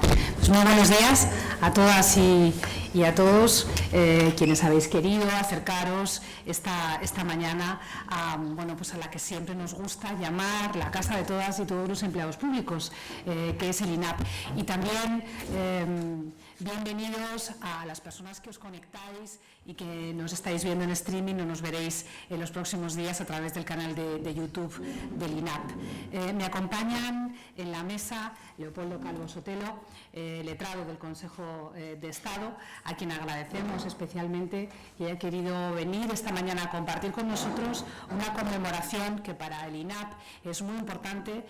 Pues muy buenos días a todas y a todos quienes habéis querido acercaros esta mañana a la que siempre nos gusta llamar la casa de todas y todos los empleados públicos, que es el INAP. Y también bienvenidos a las personas que os conectáis y que nos estáis viendo en streaming o nos veréis en los próximos días a través del canal de YouTube del INAP. Me acompañan en la mesa Leopoldo Calvo Sotelo, letrado del Consejo de Estado, a quien agradecemos especialmente que haya querido venir esta mañana a compartir con nosotros una conmemoración que para el INAP es muy importante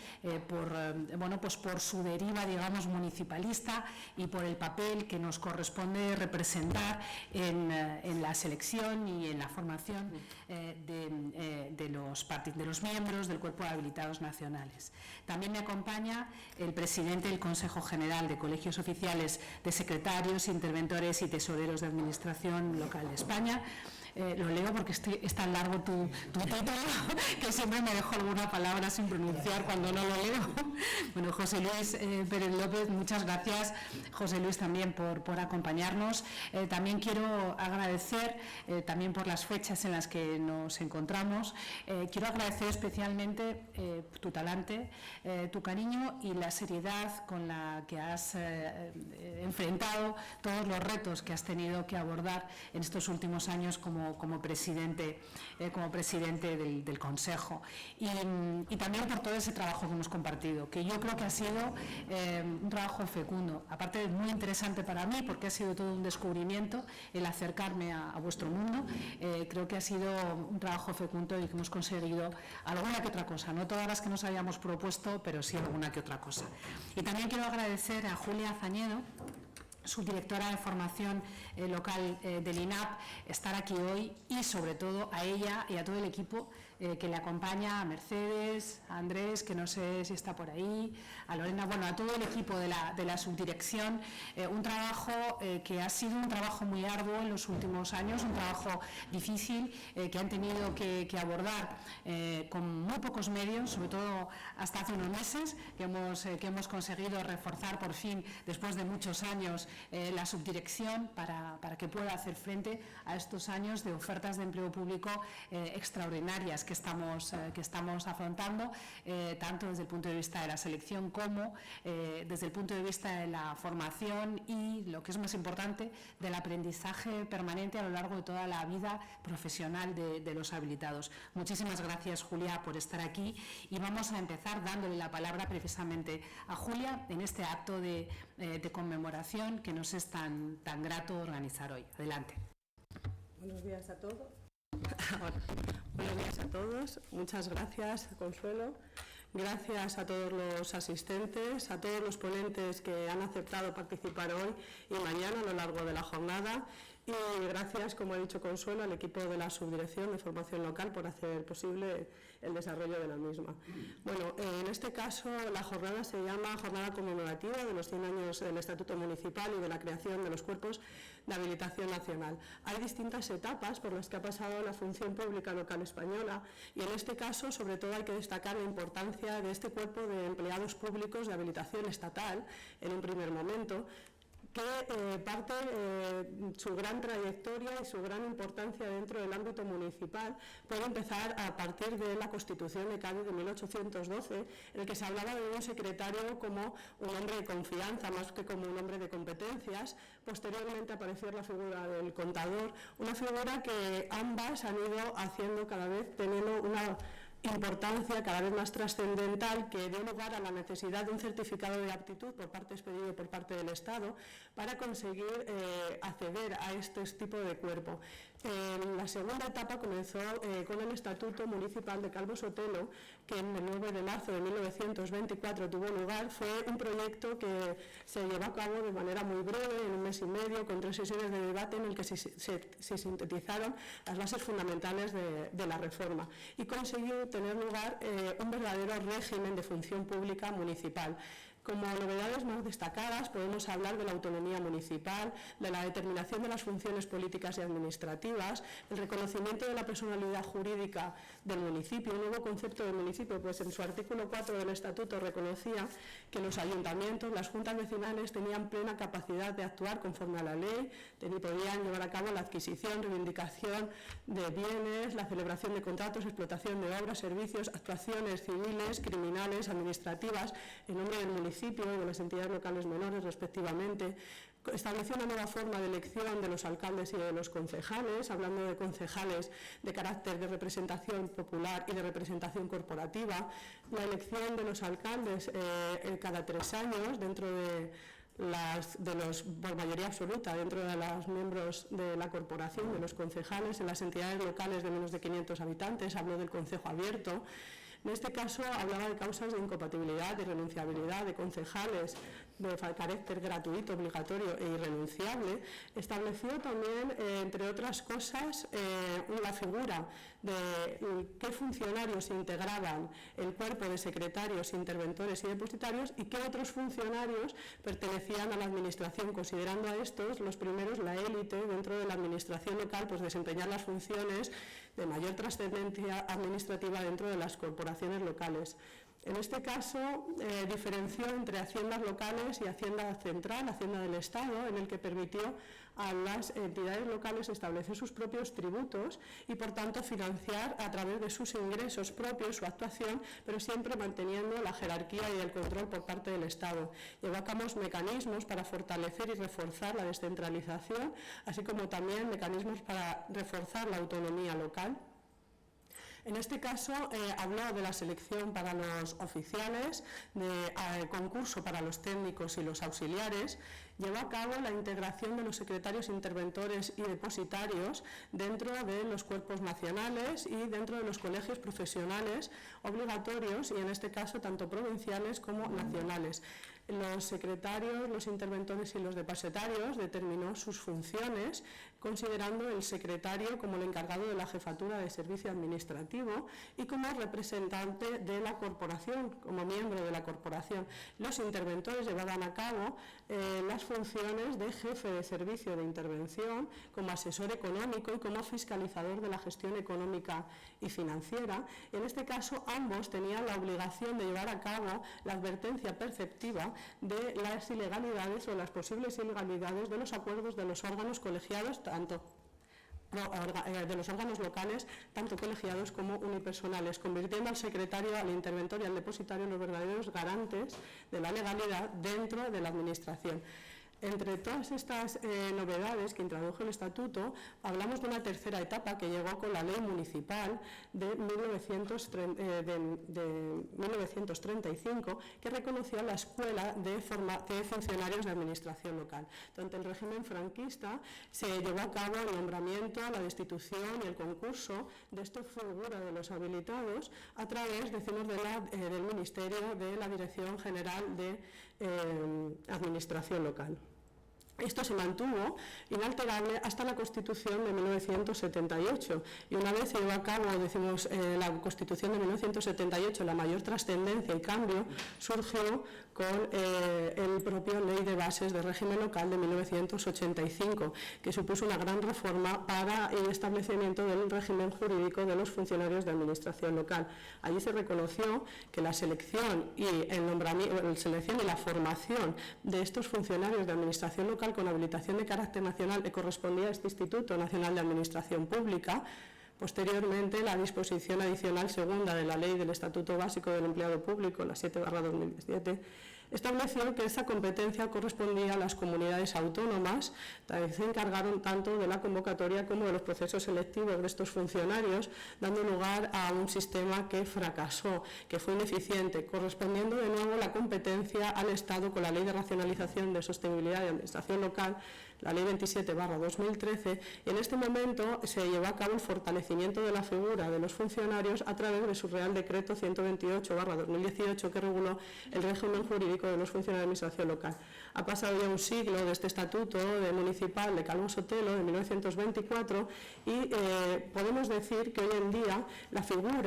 por su deriva, digamos, municipalista y por el papel que nos corresponde representar en la selección y en la formación de los miembros del Cuerpo de Habilitados Nacionales. También me acompaña el presidente del Consejo General de Colegios Oficiales de Secretarios, Interventores y Tesoreros de Administración Local de España. Lo leo porque es tan largo tu título que siempre me dejo alguna palabra sin pronunciar cuando no lo leo. Bueno, José Luis Pérez López, muchas gracias, José Luis, también por acompañarnos. También quiero agradecer, también por las fechas en las que nos encontramos, quiero agradecer especialmente tu talante, tu cariño y la seriedad con la que has enfrentado todos los retos que has tenido que abordar en estos últimos años como presidente del Consejo, y también por todo ese trabajo que hemos compartido, que yo creo que ha sido un trabajo fecundo, aparte de muy interesante para mí, porque ha sido todo un descubrimiento el acercarme a vuestro mundo. Creo que ha sido un trabajo fecundo y que hemos conseguido alguna que otra cosa, no todas las que nos habíamos propuesto, pero sí alguna que otra cosa. Y también quiero agradecer a Julia Zañedo, subdirectora de formación local del INAP, estar aquí hoy, y sobre todo a ella y a todo el equipo que le acompaña, a Mercedes, a Andrés, que no sé si está por ahí, a Lorena, a todo el equipo de la subdirección. Un trabajo que ha sido un trabajo muy arduo en los últimos años, un trabajo difícil que han tenido que abordar con muy pocos medios, sobre todo hasta hace unos meses, que hemos conseguido reforzar por fin, después de muchos años, la subdirección para que pueda hacer frente a estos años de ofertas de empleo público extraordinarias que estamos afrontando, tanto desde el punto de vista de la selección como desde el punto de vista de la formación y, lo que es más importante, del aprendizaje permanente a lo largo de toda la vida profesional de los habilitados. Muchísimas gracias, Julia, por estar aquí, y vamos a empezar dándole la palabra precisamente a Julia en este acto de conmemoración que nos es tan grato organizar hoy. Adelante. Buenos días a todos. Buenos días a todos. Muchas gracias, Consuelo. Gracias a todos los asistentes, a todos los ponentes que han aceptado participar hoy y mañana a lo largo de la jornada. Y gracias, como ha dicho Consuelo, al equipo de la Subdirección de Formación Local por hacer posible el desarrollo de la misma. Bueno, en este caso la jornada se llama Jornada Conmemorativa de los 100 años del Estatuto Municipal y de la creación de los cuerpos de habilitación nacional. Hay distintas etapas por las que ha pasado la función pública local española, y en este caso sobre todo hay que destacar la importancia de este cuerpo de empleados públicos de habilitación estatal en un primer momento, que parte su gran trayectoria y su gran importancia dentro del ámbito municipal puede empezar a partir de la Constitución de Cádiz de 1812, en el que se hablaba de un secretario como un hombre de confianza más que como un hombre de competencias. Posteriormente apareció la figura del contador, una figura que ambas han ido haciendo cada vez, teniendo una importancia cada vez más trascendental, que dio lugar a la necesidad de un certificado de aptitud expedido por parte del Estado para conseguir acceder a este tipo de cuerpo. La segunda etapa comenzó con el Estatuto Municipal de Calvo Sotelo, que en el 9 de marzo de 1924 tuvo lugar. Fue un proyecto que se llevó a cabo de manera muy breve, en un mes y medio, con 3 sesiones de debate en el que se sintetizaron las bases fundamentales de la reforma, y consiguió tener lugar un verdadero régimen de función pública municipal, Como novedades más destacadas podemos hablar de la autonomía municipal, de la determinación de las funciones políticas y administrativas, el reconocimiento de la personalidad jurídica del municipio, un nuevo concepto del municipio, pues en su artículo 4 del Estatuto reconocía que los ayuntamientos, las juntas vecinales tenían plena capacidad de actuar conforme a la ley, podían llevar a cabo la adquisición, reivindicación de bienes, la celebración de contratos, explotación de obras, servicios, actuaciones civiles, criminales, administrativas, en nombre del municipio y de las entidades locales menores, respectivamente. Estableció una nueva forma de elección de los alcaldes y de los concejales, hablando de concejales de carácter de representación popular y de representación corporativa. La elección de los alcaldes cada 3 años, dentro de por mayoría absoluta, dentro de los miembros de la corporación, de los concejales, en las entidades locales de menos de 500 habitantes, habló del concejo abierto. En este caso hablaba de causas de incompatibilidad, de renunciabilidad de concejales de carácter gratuito, obligatorio e irrenunciable. Estableció también, entre otras cosas, la figura de qué funcionarios integraban el cuerpo de secretarios, interventores y depositarios y qué otros funcionarios pertenecían a la administración, considerando a estos los primeros la élite dentro de la administración local, pues desempeñar las funciones de mayor trascendencia administrativa dentro de las corporaciones locales. En este caso, diferenció entre haciendas locales y hacienda central, hacienda del Estado, en el que permitió a las entidades locales establecer sus propios tributos y, por tanto, financiar a través de sus ingresos propios su actuación, pero siempre manteniendo la jerarquía y el control por parte del Estado. Llevó a cabo mecanismos para fortalecer y reforzar la descentralización, así como también mecanismos para reforzar la autonomía local. En este caso habló de la selección para los oficiales, del concurso para los técnicos y los auxiliares. Llevó a cabo la integración de los secretarios, interventores y depositarios dentro de los cuerpos nacionales y dentro de los colegios profesionales obligatorios, y en este caso tanto provinciales como nacionales. Los secretarios, los interventores y los depositarios determinó sus funciones, considerando el secretario como el encargado de la jefatura de servicio administrativo y como representante de la corporación, como miembro de la corporación. Los interventores llevaban a cabo las funciones de jefe de servicio de intervención, como asesor económico y como fiscalizador de la gestión económica y financiera. En este caso, ambos tenían la obligación de llevar a cabo la advertencia perceptiva de las ilegalidades o las posibles ilegalidades de los acuerdos de los órganos colegiados, tanto de los órganos locales, tanto colegiados como unipersonales, convirtiendo al secretario, al interventor y al depositario en los verdaderos garantes de la legalidad dentro de la Administración. Entre todas estas novedades que introdujo el Estatuto, hablamos de una tercera etapa que llegó con la Ley Municipal de 1935, que reconoció la Escuela de Funcionarios de Administración Local. Durante el régimen franquista se llevó a cabo el nombramiento, la destitución y el concurso de esta figura de los habilitados a través, decimos, del Ministerio de la Dirección General de Administración Local. Esto se mantuvo inalterable hasta la Constitución de 1978, y una vez se llevó a cabo, decimos, la Constitución de 1978, la mayor trascendencia y cambio surgió con el propio Ley de Bases de Régimen Local de 1985, que supuso una gran reforma para el establecimiento del régimen jurídico de los funcionarios de administración local. Allí se reconoció que la selección y la formación de estos funcionarios de administración local con habilitación de carácter nacional le correspondía a este Instituto Nacional de Administración Pública. Posteriormente, la disposición adicional segunda de la Ley del Estatuto Básico del Empleado Público, la 7/2017, estableció que esa competencia correspondía a las comunidades autónomas. También se encargaron tanto de la convocatoria como de los procesos selectivos de estos funcionarios, dando lugar a un sistema que fracasó, que fue ineficiente, correspondiendo de nuevo la competencia al Estado con la Ley de Racionalización de Sostenibilidad y Administración Local la Ley 27/2013, y en este momento se lleva a cabo el fortalecimiento de la figura de los funcionarios a través de su Real Decreto 128/2018, que reguló el régimen jurídico de los funcionarios de administración local. Ha pasado ya un siglo de este estatuto municipal de Calvo Sotelo, de 1924, y podemos decir que hoy en día la figura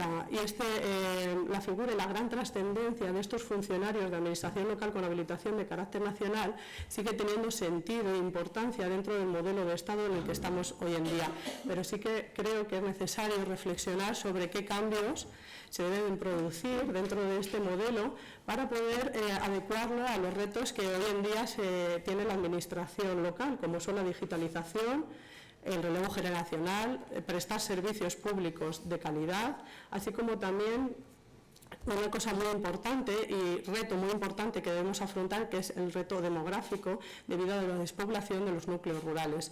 y la gran trascendencia de estos funcionarios de administración local con habilitación de carácter nacional sigue teniendo sentido e importancia dentro del modelo de Estado en el que estamos hoy en día. Pero sí que creo que es necesario reflexionar sobre qué cambios se deben producir dentro de este modelo para poder adecuarlo a los retos que hoy en día tiene la administración local, como son la digitalización, el relevo generacional, prestar servicios públicos de calidad, así como también una cosa muy importante y reto muy importante que debemos afrontar, que es el reto demográfico debido a la despoblación de los núcleos rurales.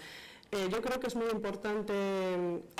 Yo creo que es muy importante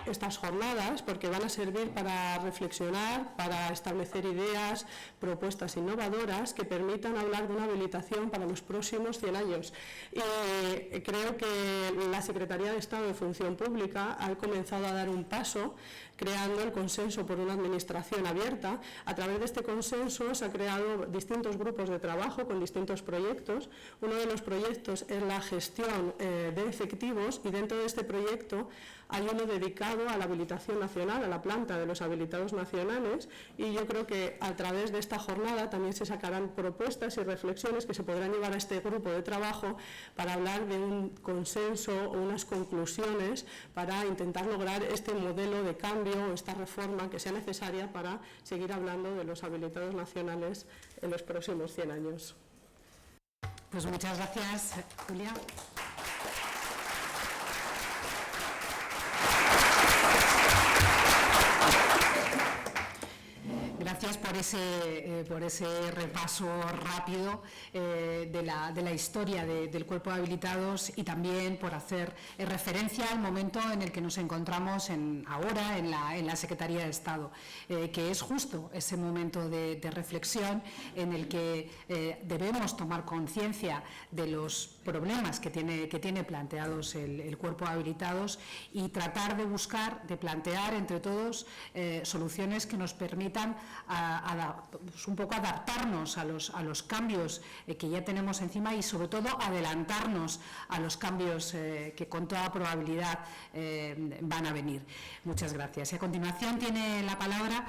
estas jornadas porque van a servir para reflexionar, para establecer ideas, propuestas innovadoras que permitan hablar de una habilitación para los próximos 100 años. Y creo que la Secretaría de Estado de Función Pública ha comenzado a dar un paso creando el consenso por una administración abierta. A través de este consenso se han creado distintos grupos de trabajo con distintos proyectos. Uno de los proyectos es la gestión de efectivos, y dentro de este proyecto hay uno dedicado a la habilitación nacional, a la planta de los habilitados nacionales, y yo creo que a través de esta jornada también se sacarán propuestas y reflexiones que se podrán llevar a este grupo de trabajo para hablar de un consenso o unas conclusiones para intentar lograr este modelo de cambio, esta reforma que sea necesaria para seguir hablando de los habilitados nacionales en los próximos 100 años. Pues muchas gracias, Julia. Gracias por ese repaso rápido de la historia del cuerpo de habilitados, y también por hacer referencia al momento en el que nos encontramos ahora en la Secretaría de Estado, que es justo ese momento de reflexión en el que debemos tomar conciencia de los problemas que tiene planteados el cuerpo de habilitados y tratar de plantear entre todos soluciones que nos permitan un poco adaptarnos a los cambios que ya tenemos encima, y sobre todo adelantarnos a los cambios que con toda probabilidad van a venir. Muchas gracias. Y a continuación tiene la palabra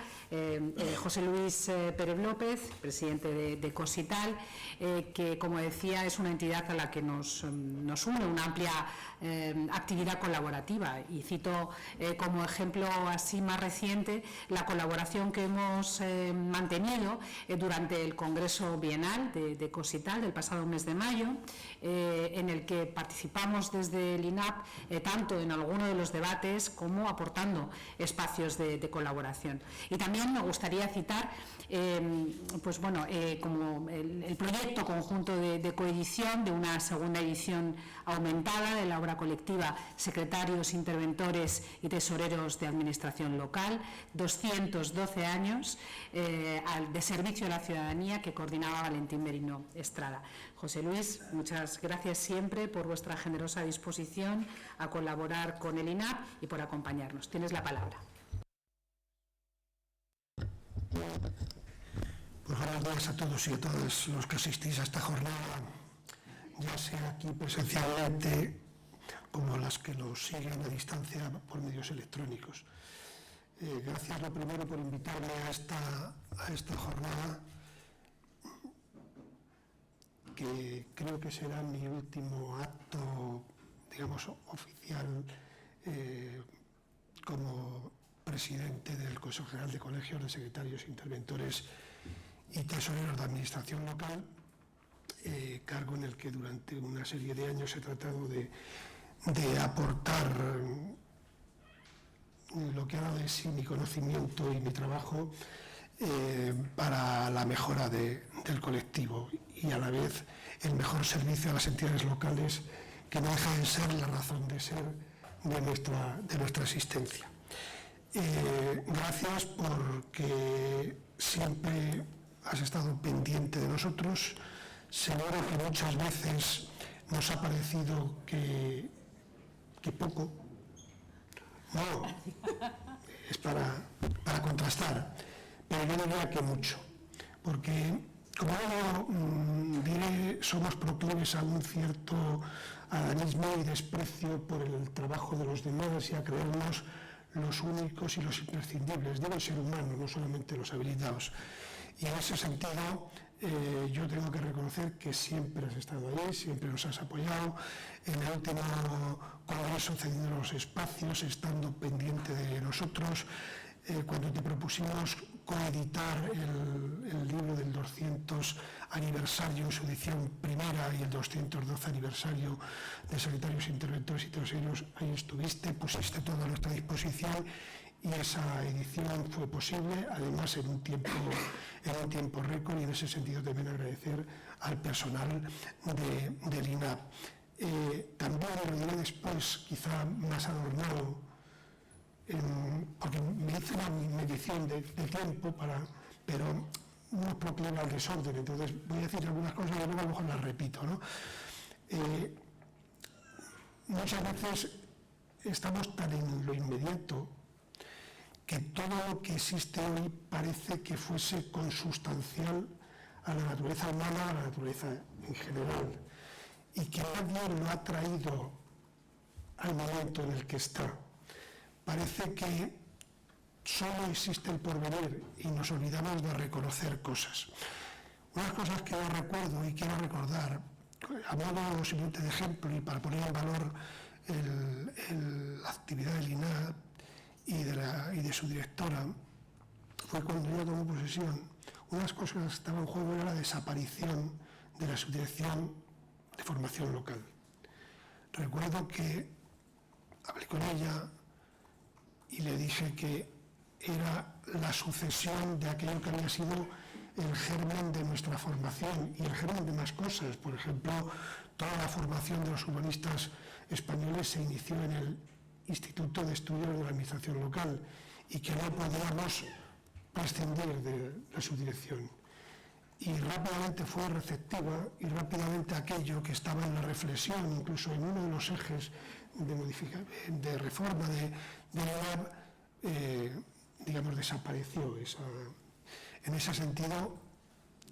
José Luis Pérez López, presidente de Cosital, que, como decía, es una entidad a la que nos une una amplia actividad colaborativa, y cito como ejemplo así más reciente la colaboración que hemos mantenido durante el Congreso Bienal de Cosital del pasado mes de mayo, en el que participamos desde el INAP tanto en alguno de los debates como aportando espacios de colaboración. Y también me gustaría citar como el proyecto conjunto de coedición de una segunda edición aumentada de la obra colectiva Secretarios, Interventores y Tesoreros de Administración Local, 212 años de servicio a la ciudadanía, que coordinaba Valentín Merino Estrada. José Luis, muchas gracias siempre por vuestra generosa disposición a colaborar con el INAP y por acompañarnos. Tienes la palabra. Pues buenos días a todos y a todas los que asistís a esta jornada, ya sea aquí presencialmente como las que nos siguen a distancia por medios electrónicos. Gracias lo primero por invitarme a esta jornada, que creo que será mi último acto, digamos, oficial como presidente del Consejo General de Colegios de Secretarios, Interventores y Tesoreros de Administración Local, cargo en el que durante una serie de años he tratado de aportar lo que ha dado de sí mi conocimiento y mi trabajo para la mejora del colectivo y a la vez el mejor servicio a las entidades locales, que no deja de ser la razón de ser de nuestra existencia. Gracias porque siempre has estado pendiente de nosotros. Seguro que muchas veces nos ha parecido que poco. No, es para contrastar, pero yo diría que mucho, porque como diré, somos proclives a un cierto adanismo y desprecio por el trabajo de los demás y a creernos los únicos y los imprescindibles, digo el ser humano, no solamente los habilitados. Y en ese sentido, yo tengo que reconocer que siempre has estado ahí, siempre nos has apoyado. En el último congreso cediendo los espacios, estando pendiente de nosotros. Cuando te propusimos coeditar el libro del 200 aniversario en su edición primera y el 212 aniversario de Sanitarios Interventores y todos ellos, ahí estuviste, pusiste todo a nuestra disposición. Y esa edición fue posible, además en un tiempo récord, y en ese sentido también agradecer al personal del INAP. También lo diré después, quizá más adornado, porque me hice una medición de tiempo, pero no proclama el desorden, entonces voy a decir algunas cosas y luego a lo mejor las repito, ¿no? Muchas veces estamos tan en lo inmediato que todo lo que existe hoy parece que fuese consustancial a la naturaleza humana, a la naturaleza en general, y que nadie lo ha traído al momento en el que está. Parece que solo existe el porvenir y nos olvidamos de reconocer cosas. Unas cosas que yo recuerdo y quiero recordar, a modo simplemente de ejemplo y para poner en valor la actividad del INAP, y de su directora, fue cuando ella tomó posesión. Unas cosas que estaban en juego era la desaparición de la subdirección de formación local. Recuerdo que hablé con ella y le dije que era la sucesión de aquello que había sido el germen de nuestra formación y el germen de más cosas. Por ejemplo, toda la formación de los urbanistas españoles se inició en el Instituto de Estudios de la Administración Local y que no podíamos prescindir de la subdirección. Y rápidamente fue receptiva y rápidamente aquello que estaba en la reflexión, incluso en uno de los ejes de reforma de la digamos, desapareció. En ese sentido,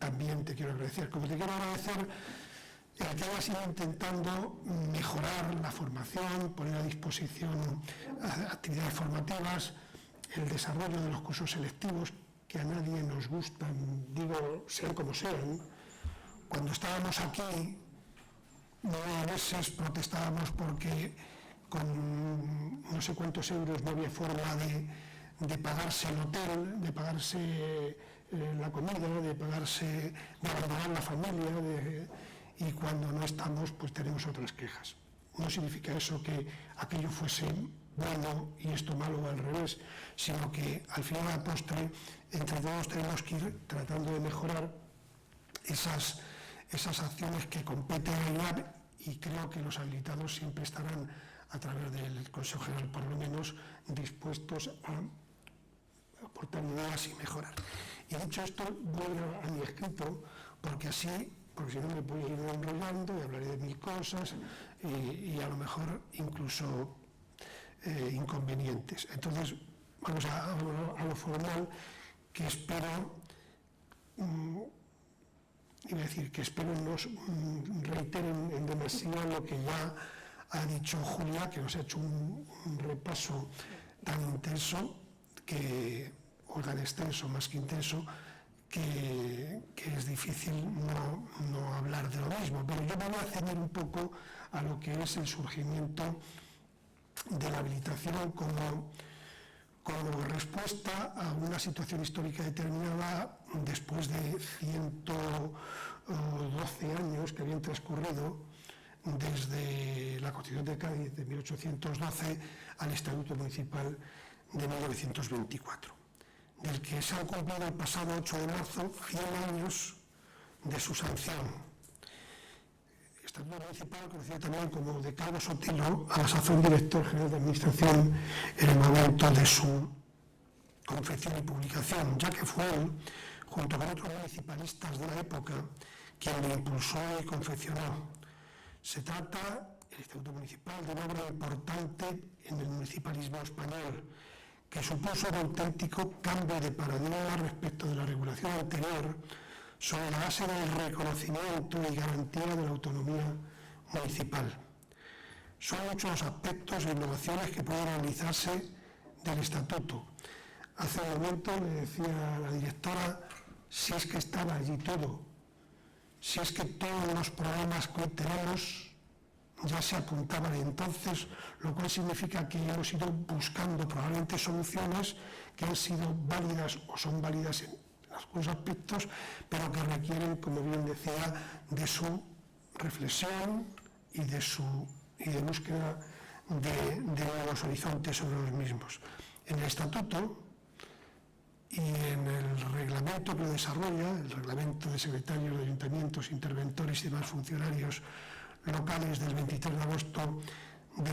también te quiero agradecer. Como te quiero agradecer el que hayas ido intentando mejorar la formación, poner a disposición actividades formativas, el desarrollo de los cursos selectivos, que a nadie nos gustan, digo, sean como sean. Cuando estábamos aquí, a veces protestábamos porque con no sé cuántos euros no había forma de pagarse el hotel, de pagarse la comida, de abandonar la familia, y cuando no estamos, pues tenemos otras quejas. No significa eso que aquello fuese bueno y esto malo o al revés, sino que al final de la postre, entre todos tenemos que ir tratando de mejorar esas acciones que competen al INAP, y creo que los habilitados siempre estarán, a través del Consejo General por lo menos, dispuestos a aportar ideas y mejorar. Y dicho esto, voy a mi escrito, porque si no me voy a ir enrollando y hablaré de mil cosas y a lo mejor incluso inconvenientes. Entonces, vamos a lo formal, que espero, que espero nos reiteren en demasía lo que ya ha dicho Julia, que nos ha hecho un repaso tan intenso, o tan extenso, más que intenso, que es difícil no hablar de lo mismo. Pero yo me voy a ceñir un poco a lo que es el surgimiento de la habilitación como respuesta a una situación histórica determinada después de 112 años que habían transcurrido desde la Constitución de Cádiz de 1812 al Estatuto Municipal de 1924, del que se han cumplido el pasado 8 de marzo 100 años de su sanción. Estatuto Municipal, conocido también como de Calvo Sotelo, a la sazón director general de Administración en el momento de su confección y publicación, ya que fue él, junto con otros municipalistas de la época, quien lo impulsó y confeccionó. Se trata, el Estatuto Municipal, de una obra importante en el municipalismo español, que supuso un auténtico cambio de paradigma respecto de la regulación anterior sobre la base del reconocimiento y garantía de la autonomía municipal. Son muchos los aspectos e innovaciones que pueden analizarse del Estatuto. Hace un momento le decía a la directora si es que estaba allí todo, si es que todos los programas que hoy tenemos ya se apuntaban entonces, lo cual significa que hemos ido buscando probablemente soluciones que han sido válidas o son válidas en algunos aspectos, pero que requieren, como bien decía, de su reflexión y de búsqueda de nuevos horizontes sobre los mismos. En el Estatuto y en el reglamento que lo desarrolla, el reglamento de secretarios de ayuntamientos, interventores y demás funcionarios locales del 23 de agosto de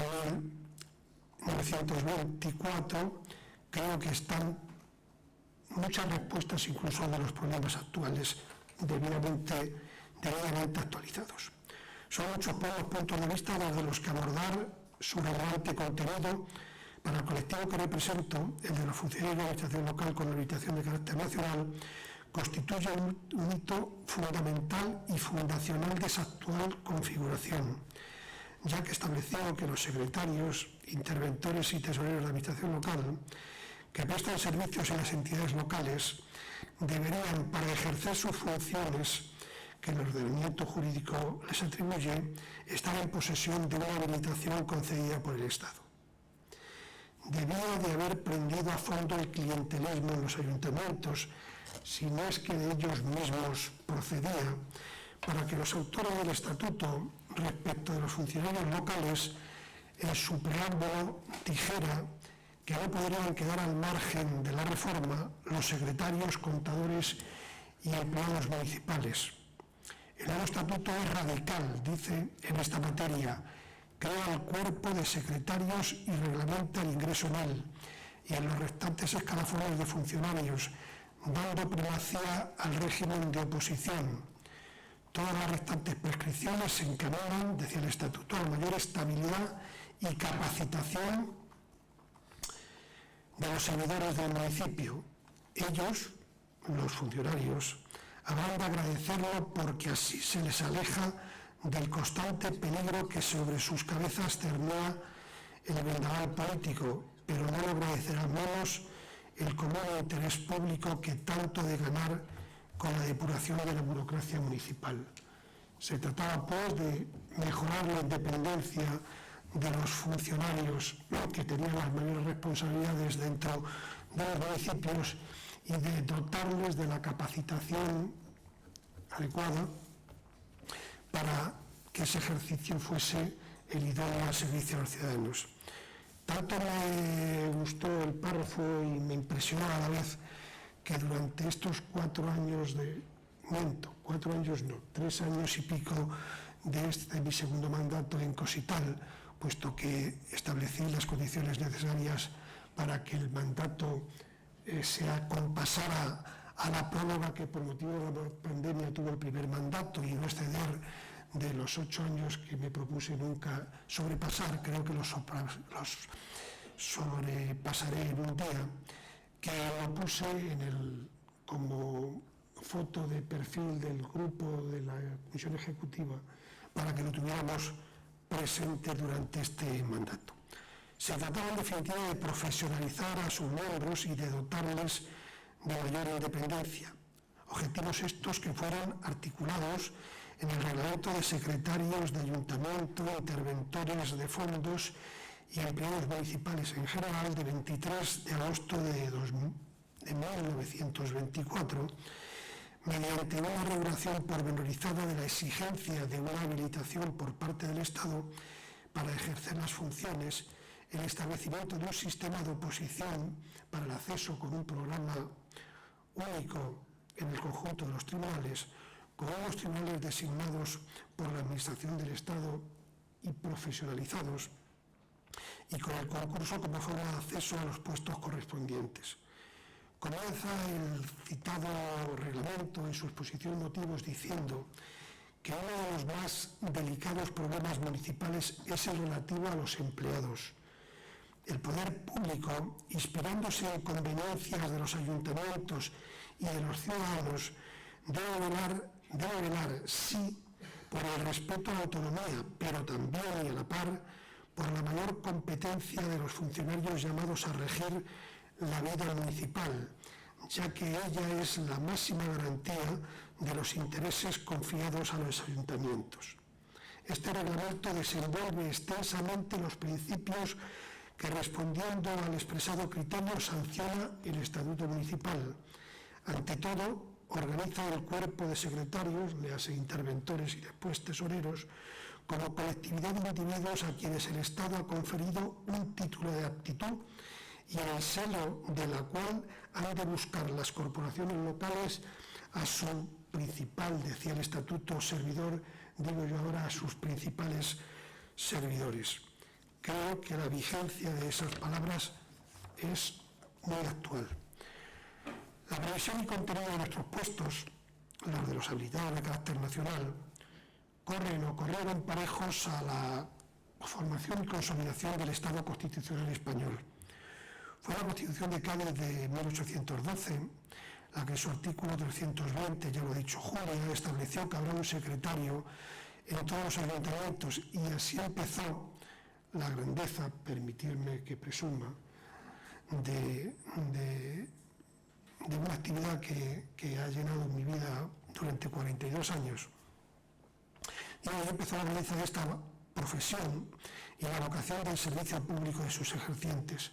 1924, creo que están muchas respuestas incluso de los problemas actuales debidamente actualizados. Son muchos los puntos de vista desde los que abordar su relevante contenido. Para el colectivo que represento, el de los funcionarios de la administración local con habilitación de carácter nacional, constituye un hito fundamental y fundacional de esa actual configuración, ya que estableció que los secretarios, interventores y tesoreros de la administración local que prestan servicios en las entidades locales deberían, para ejercer sus funciones que el ordenamiento jurídico les atribuye, estar en posesión de una habilitación concedida por el Estado. Debía de haber prendido a fondo el clientelismo en los ayuntamientos, si no es que de ellos mismos procedía, para que los autores del Estatuto, respecto de los funcionarios locales, en su preámbulo dijera que no podrían quedar al margen de la reforma los secretarios, contadores y empleados municipales. El nuevo Estatuto es radical, dice, en esta materia. Crea el cuerpo de secretarios y reglamenta el ingreso anual, y en los restantes escalafones de funcionarios, dando primacía al régimen de oposición. Todas las restantes prescripciones se encaminan, decía el Estatuto, a mayor estabilidad y capacitación de los servidores del municipio. Ellos, los funcionarios, habrán de agradecerlo porque así se les aleja del constante peligro que sobre sus cabezas cernía el vendaval político, pero no lo agradecerán menos el común interés público que tanto de ganar con la depuración de la burocracia municipal. Se trataba, pues, de mejorar la independencia de los funcionarios que tenían las mayores responsabilidades dentro de los municipios y de dotarles de la capacitación adecuada para que ese ejercicio fuese el idóneo al servicio a los ciudadanos. Tanto me gustó el párrafo y me impresionó a la vez que durante estos 3 años y pico de mi segundo mandato en Cosital, puesto que establecí las condiciones necesarias para que el mandato se acompasara a la prórroga que por motivo de la pandemia tuvo el primer mandato y no exceder de los 8 años que me propuse nunca sobrepasar, creo que los sobrepasaré en un día, que lo puse como foto de perfil del grupo de la Comisión Ejecutiva para que lo tuviéramos presente durante este mandato. Se trataba en definitiva de profesionalizar a sus miembros y de dotarles de mayor independencia. Objetivos estos que fueron articulados en el reglamento de secretarios de ayuntamiento, interventores de fondos y empleados municipales en general de 23 de agosto de 1924, mediante una regulación pormenorizada de la exigencia de una habilitación por parte del Estado para ejercer las funciones, el establecimiento de un sistema de oposición para el acceso con un programa único en el conjunto de los tribunales, con unos tribunales designados por la Administración del Estado y profesionalizados, y con el concurso como forma de acceso a los puestos correspondientes. Comienza el citado reglamento en su exposición de motivos diciendo que uno de los más delicados problemas municipales es el relativo a los empleados. El poder público, inspirándose en conveniencias de los ayuntamientos y de los ciudadanos, debe velar, sí, por el respeto a la autonomía, pero también y a la par por la mayor competencia de los funcionarios llamados a regir la vida municipal, ya que ella es la máxima garantía de los intereses confiados a los ayuntamientos. Este reglamento desenvuelve extensamente los principios que, respondiendo al expresado criterio, sanciona el Estatuto Municipal. Ante todo, organiza el cuerpo de secretarios, léase interventores y después tesoreros, como colectividad de individuos a quienes el Estado ha conferido un título de aptitud y en el seno de la cual han de buscar las corporaciones locales a su principal, decía el Estatuto, servidor, digo yo ahora, a sus principales servidores. Creo que la vigencia de esas palabras es muy actual. La previsión y contenido de nuestros puestos, los de los habilitados de carácter nacional, corrieron parejos a la formación y consolidación del Estado Constitucional español. Fue la Constitución de Cádiz de 1812 la que en su artículo 320, ya lo ha dicho Julia, estableció que habrá un secretario en todos los ayuntamientos, y así empezó la grandeza, permitirme que presuma, de una actividad que ha llenado mi vida durante 42 años. Y ahí empezó la grandeza de esta profesión y la vocación del servicio público de sus ejercientes.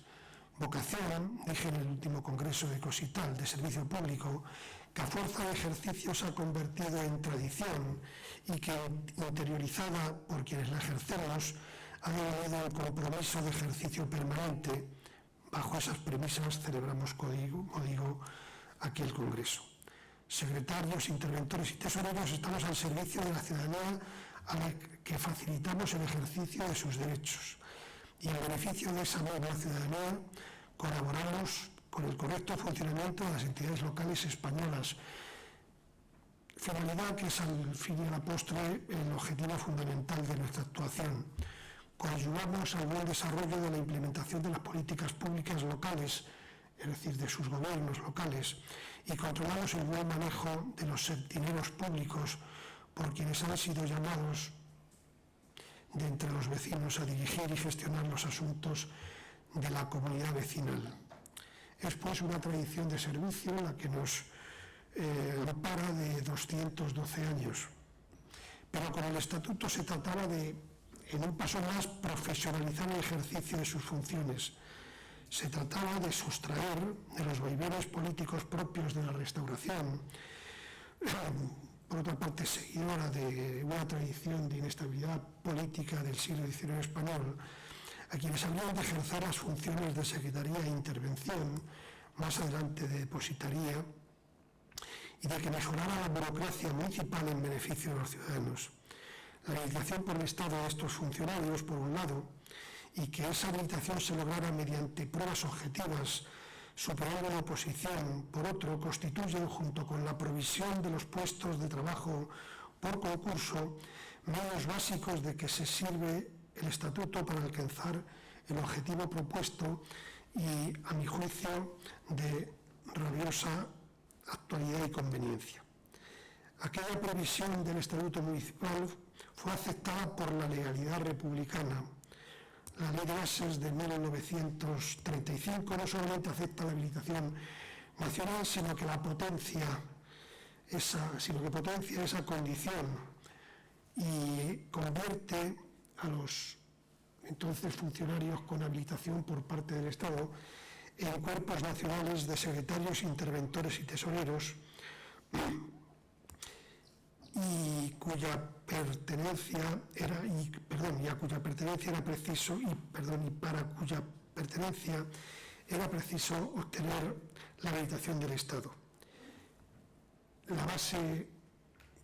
Vocación, dije en el último congreso de Cosital, de servicio público, que a fuerza de ejercicio se ha convertido en tradición y que, interiorizada por quienes la ejercemos, ha devenido el compromiso de ejercicio permanente. Bajo esas premisas celebramos, como digo, aquí el Congreso. Secretarios, interventores y tesoreros estamos al servicio de la ciudadanía a la que facilitamos el ejercicio de sus derechos. Y en beneficio de esa nueva ciudadanía colaboramos con el correcto funcionamiento de las entidades locales españolas, finalidad que es al fin y a la postre el objetivo fundamental de nuestra actuación. Coadyuvamos al buen desarrollo de la implementación de las políticas públicas locales, es decir, de sus gobiernos locales, y controlamos el buen manejo de los dineros públicos por quienes han sido llamados de entre los vecinos a dirigir y gestionar los asuntos de la comunidad vecinal. Es pues una tradición de servicio la que nos ampara de 212 años. Pero con el Estatuto se trataba de, en un paso más, profesionalizar el ejercicio de sus funciones. Se trataba de sustraer de los vaivenes políticos propios de la Restauración, por otra parte seguidora de una tradición de inestabilidad política del siglo XIX español, a quienes habrían de ejercer las funciones de secretaría e intervención, más adelante de depositaría, y de que mejorara la burocracia municipal en beneficio de los ciudadanos. La habilitación por el Estado de estos funcionarios, por un lado, y que esa habilitación se lograra mediante pruebas objetivas, superando la oposición, por otro, constituyen, junto con la provisión de los puestos de trabajo por concurso, medios básicos de que se sirve el Estatuto para alcanzar el objetivo propuesto y, a mi juicio, de rabiosa actualidad y conveniencia. Aquella previsión del Estatuto Municipal fue aceptada por la legalidad republicana. La Ley de Bases de 1935 no solamente acepta la habilitación nacional, sino que potencia esa condición y convierte a los entonces funcionarios con habilitación por parte del Estado en cuerpos nacionales de secretarios, interventores y tesoreros, y para cuya pertenencia era preciso obtener la habilitación del Estado. La base,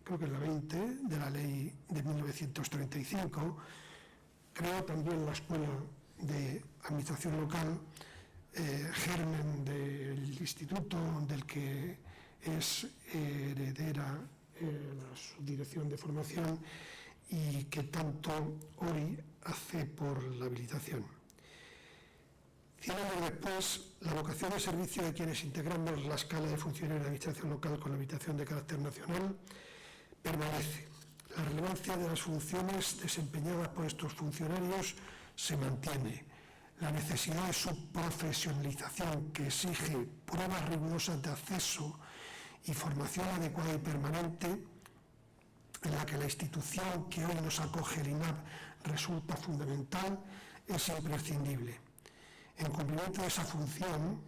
creo que es la 20 de la ley de 1935, creó también la Escuela de Administración Local, germen del instituto del que es heredera la Subdirección de Formación, y que tanto hoy hace por la habilitación. 100 años después, la vocación de servicio de quienes integramos la escala de funcionarios de la Administración local con la habilitación de carácter nacional permanece. La relevancia de las funciones desempeñadas por estos funcionarios se mantiene. La necesidad de su profesionalización, que exige pruebas rigurosas de acceso y formación adecuada y permanente, en la que la institución que hoy nos acoge, el INAP, resulta fundamental, es imprescindible. En cumplimiento de esa función,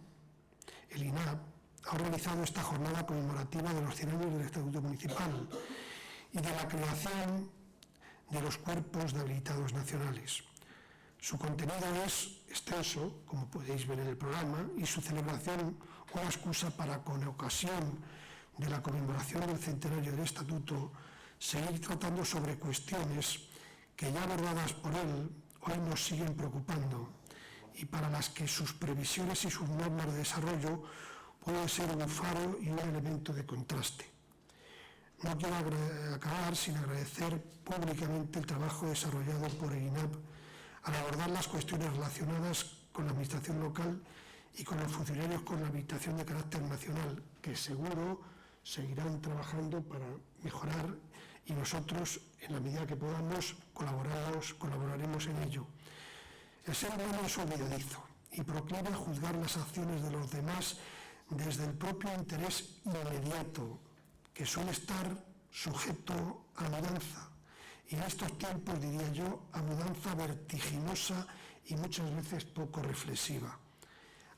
el INAP ha organizado esta jornada conmemorativa de los 100 años del Estatuto Municipal y de la creación de los cuerpos de habilitados nacionales. Su contenido es extenso, como podéis ver en el programa, y su celebración una excusa para, con ocasión de la conmemoración del centenario del Estatuto, seguir tratando sobre cuestiones que ya abordadas por él hoy nos siguen preocupando y para las que sus previsiones y sus normas de desarrollo pueden ser un faro y un elemento de contraste. No quiero acabar sin agradecer públicamente el trabajo desarrollado por el INAP al abordar las cuestiones relacionadas con la administración local y con los funcionarios con la habilitación de carácter nacional, que seguro seguirán trabajando para mejorar, y nosotros, en la medida que podamos, colaboraremos en ello. El ser humano es olvidadizo y proclive a juzgar las acciones de los demás desde el propio interés inmediato, que suele estar sujeto a mudanza. Y en estos tiempos, diría yo, a mudanza vertiginosa y muchas veces poco reflexiva.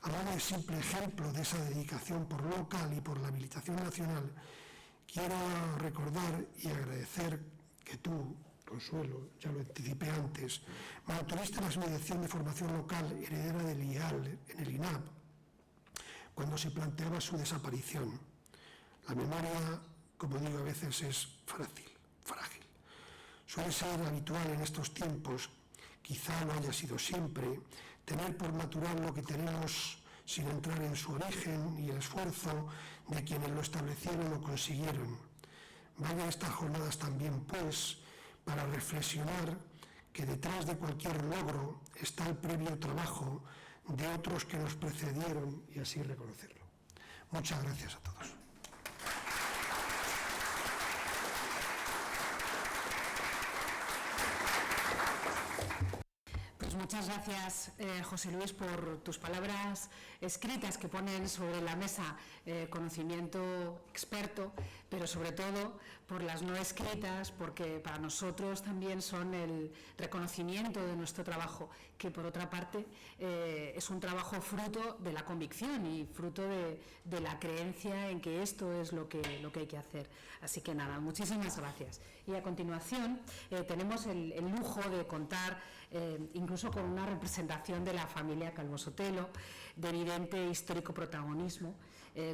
A modo de simple ejemplo de esa dedicación por lo local y por la habilitación nacional, quiero recordar y agradecer que tú, Consuelo, ya lo anticipé antes, mantuviste la Subdirección de Formación Local heredera del IAL en el INAP, cuando se planteaba su desaparición. La memoria, como digo, a veces es frágil. Suele ser habitual en estos tiempos, quizá no haya sido siempre, tener por natural lo que tenemos sin entrar en su origen y el esfuerzo de quienes lo establecieron o consiguieron. Vayan estas jornadas también, pues, para reflexionar que detrás de cualquier logro está el previo trabajo de otros que nos precedieron y así reconocerlo. Muchas gracias a todos. Muchas gracias, José Luis, por tus palabras escritas que ponen sobre la mesa conocimiento experto, pero sobre todo por las no escritas, porque para nosotros también son el reconocimiento de nuestro trabajo, que por otra parte es un trabajo fruto de la convicción y fruto de la creencia en que esto es lo que hay que hacer. Así que nada, muchísimas gracias. Y a continuación tenemos el lujo de contar incluso con una representación de la familia Calvo Sotelo, de evidente histórico protagonismo,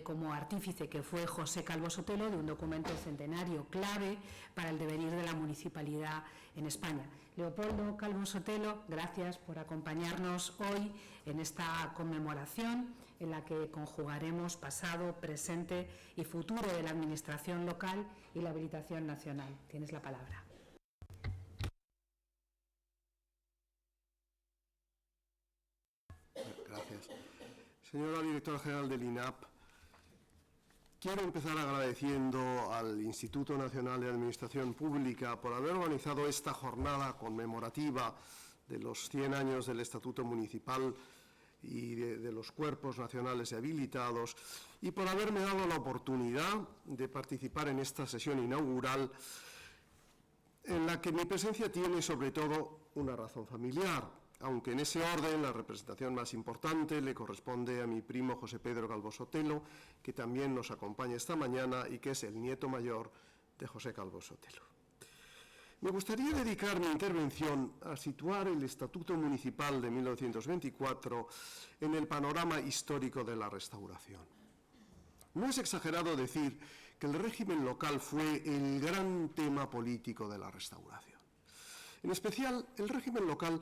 como artífice que fue José Calvo Sotelo, de un documento centenario clave para el devenir de la municipalidad en España. Leopoldo Calvo Sotelo, gracias por acompañarnos hoy en esta conmemoración en la que conjugaremos pasado, presente y futuro de la administración local y la habilitación nacional. Tienes la palabra. Gracias. Señora Directora General del INAP, quiero empezar agradeciendo al Instituto Nacional de Administración Pública por haber organizado esta jornada conmemorativa de los 100 años del Estatuto Municipal y de los cuerpos nacionales habilitados, y por haberme dado la oportunidad de participar en esta sesión inaugural, en la que mi presencia tiene sobre todo una razón familiar, aunque en ese orden la representación más importante le corresponde a mi primo José Pedro Calvo Sotelo, que también nos acompaña esta mañana y que es el nieto mayor de José Calvo Sotelo. Me gustaría dedicar mi intervención a situar el Estatuto Municipal de 1924 en el panorama histórico de la Restauración. No es exagerado decir que el régimen local fue el gran tema político de la Restauración. En especial, el régimen local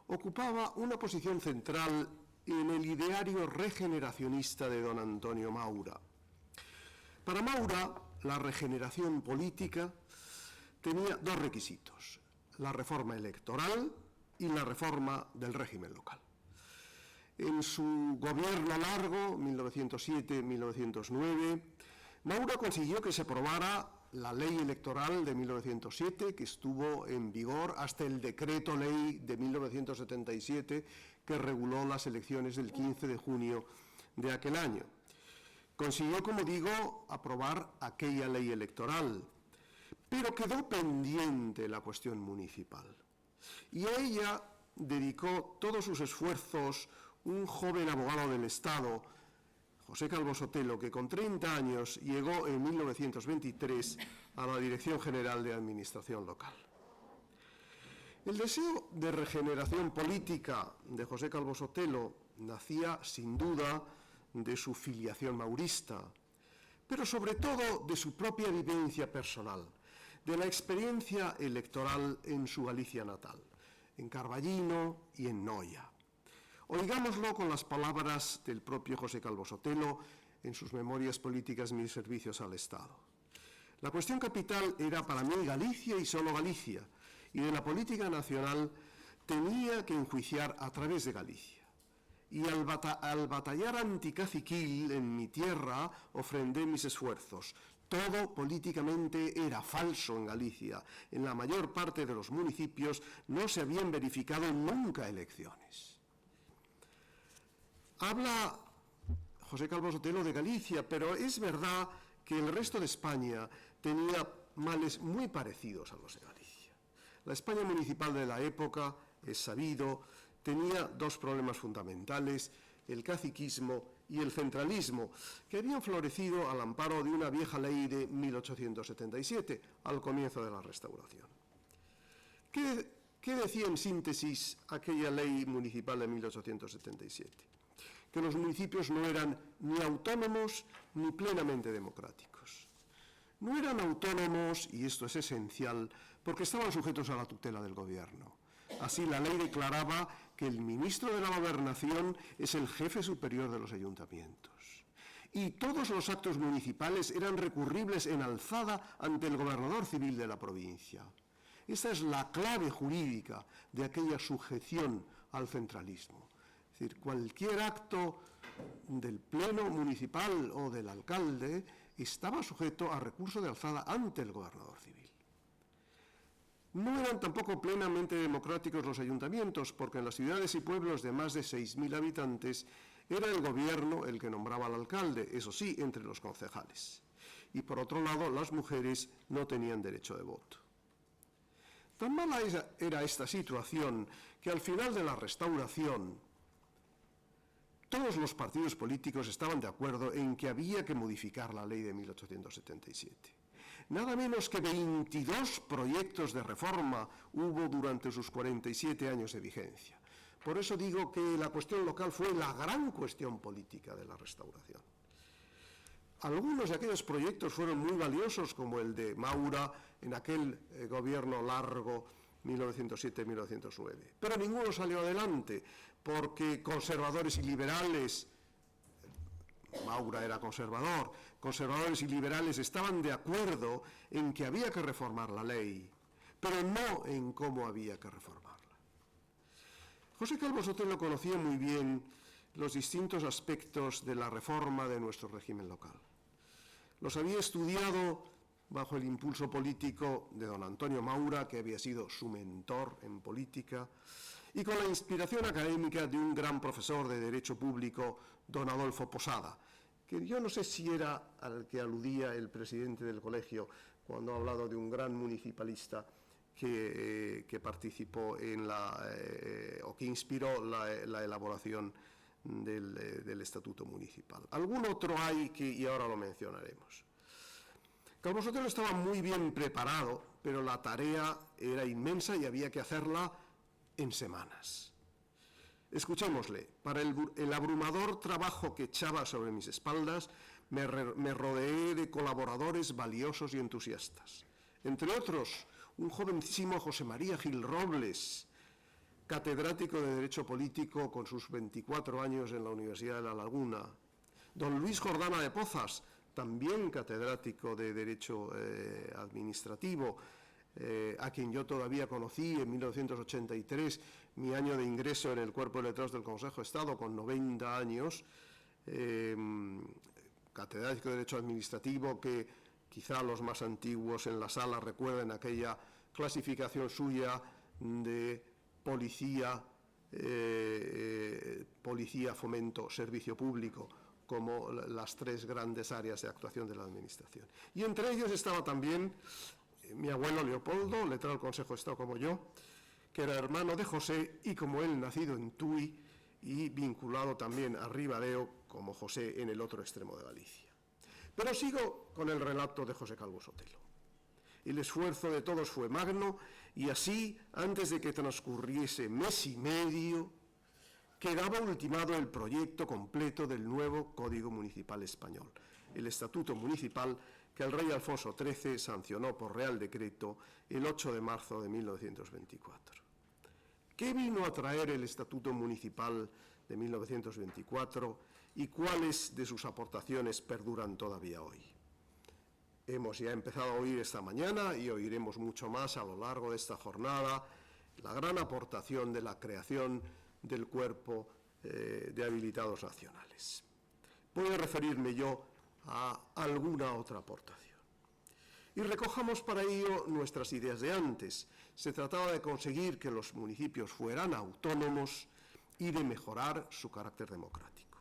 ocupaba una posición central en el ideario regeneracionista de don Antonio Maura. Para Maura, la regeneración política tenía dos requisitos: la reforma electoral y la reforma del régimen local. En su gobierno largo, 1907-1909, Maura consiguió que se aprobara la ley electoral de 1907, que estuvo en vigor hasta el decreto ley de 1977, que reguló las elecciones del 15 de junio de aquel año. Consiguió, como digo, aprobar aquella ley electoral, pero quedó pendiente la cuestión municipal. Y a ella dedicó todos sus esfuerzos un joven abogado del Estado, José Calvo Sotelo, que con 30 años llegó en 1923 a la Dirección General de Administración Local. El deseo de regeneración política de José Calvo Sotelo nacía, sin duda, de su filiación maurista, pero sobre todo de su propia vivencia personal, de la experiencia electoral en su Galicia natal, en Carballino y en Noia. Oigámoslo con las palabras del propio José Calvo Sotelo en sus memorias políticas Mis servicios al Estado. La cuestión capital era para mí Galicia y solo Galicia, y de la política nacional tenía que enjuiciar a través de Galicia. Y al batallar anticaciquil en mi tierra ofrendé mis esfuerzos. Todo políticamente era falso en Galicia. En la mayor parte de los municipios no se habían verificado nunca elecciones. Habla José Calvo Sotelo de Galicia, pero es verdad que el resto de España tenía males muy parecidos a los de Galicia. La España municipal de la época, es sabido, tenía dos problemas fundamentales: el caciquismo y el centralismo, que habían florecido al amparo de una vieja ley de 1877, al comienzo de la Restauración. ¿Qué decía en síntesis aquella ley municipal de 1877? Que los municipios no eran ni autónomos ni plenamente democráticos. No eran autónomos, y esto es esencial, porque estaban sujetos a la tutela del gobierno. Así, la ley declaraba que el ministro de la Gobernación es el jefe superior de los ayuntamientos. Y todos los actos municipales eran recurribles en alzada ante el gobernador civil de la provincia. Esta es la clave jurídica de aquella sujeción al centralismo. Es decir, cualquier acto del pleno municipal o del alcalde estaba sujeto a recurso de alzada ante el gobernador civil. No eran tampoco plenamente democráticos los ayuntamientos, porque en las ciudades y pueblos de más de 6.000 habitantes era el gobierno el que nombraba al alcalde, eso sí, entre los concejales. Y por otro lado, las mujeres no tenían derecho de voto. Tan mala era esta situación que al final de la Restauración todos los partidos políticos estaban de acuerdo en que había que modificar la ley de 1877. Nada menos que 22 proyectos de reforma hubo durante sus 47 años de vigencia. Por eso digo que la cuestión local fue la gran cuestión política de la Restauración. Algunos de aquellos proyectos fueron muy valiosos, como el de Maura en aquel gobierno largo 1907-1909. Pero ninguno salió adelante, porque conservadores y liberales, Maura era conservador, conservadores y liberales estaban de acuerdo en que había que reformar la ley, pero no en cómo había que reformarla. José Calvo Sotelo conocía muy bien los distintos aspectos de la reforma de nuestro régimen local. Los había estudiado bajo el impulso político de don Antonio Maura, que había sido su mentor en política, y con la inspiración académica de un gran profesor de Derecho Público, don Adolfo Posada, que yo no sé si era al que aludía el presidente del colegio cuando ha hablado de un gran municipalista que participó en o que inspiró la elaboración del Estatuto Municipal. Algún otro hay y ahora lo mencionaremos. Calvo Sotelo estaba muy bien preparado, pero la tarea era inmensa y había que hacerla en semanas. Escuchémosle. Para el abrumador trabajo que echaba sobre mis espaldas, me rodeé de colaboradores valiosos y entusiastas. Entre otros, un jovencísimo José María Gil Robles, catedrático de Derecho Político con sus 24 años en la Universidad de La Laguna. Don Luis Jordana de Pozas, también catedrático de Derecho Administrativo, a quien yo todavía conocí en 1983, mi año de ingreso en el Cuerpo de Letrados del Consejo de Estado, con 90 años, catedrático de Derecho Administrativo, que quizá los más antiguos en la sala recuerden aquella clasificación suya de policía, fomento, servicio público, como las tres grandes áreas de actuación de la Administración. Y entre ellos estaba también mi abuelo Leopoldo, letrado del Consejo de Estado como yo, que era hermano de José y, como él, nacido en Tui y vinculado también a Ribadeo, como José, en el otro extremo de Galicia. Pero sigo con el relato de José Calvo Sotelo. El esfuerzo de todos fue magno y así, antes de que transcurriese mes y medio, quedaba ultimado el proyecto completo del nuevo Código Municipal Español, el Estatuto Municipal que el rey Alfonso XIII sancionó por Real Decreto el 8 de marzo de 1924. ¿Qué vino a traer el Estatuto Municipal de 1924 y cuáles de sus aportaciones perduran todavía hoy? Hemos ya empezado a oír esta mañana y oiremos mucho más a lo largo de esta jornada la gran aportación de la creación del Cuerpo de Habilitados Nacionales. Voy a referirme yo a alguna otra aportación. Y recojamos para ello nuestras ideas de antes. Se trataba de conseguir que los municipios fueran autónomos y de mejorar su carácter democrático.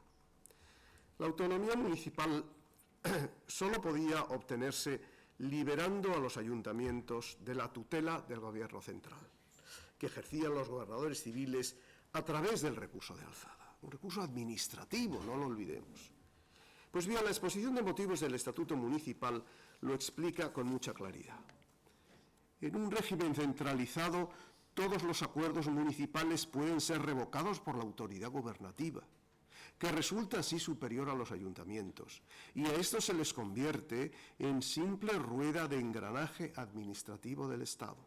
La autonomía municipal solo podía obtenerse liberando a los ayuntamientos de la tutela del gobierno central, que ejercían los gobernadores civiles a través del recurso de alzada, un recurso administrativo, no lo olvidemos. Pues bien, la exposición de motivos del Estatuto Municipal lo explica con mucha claridad. En un régimen centralizado, todos los acuerdos municipales pueden ser revocados por la autoridad gubernativa, que resulta así superior a los ayuntamientos, y a esto se les convierte en simple rueda de engranaje administrativo del Estado.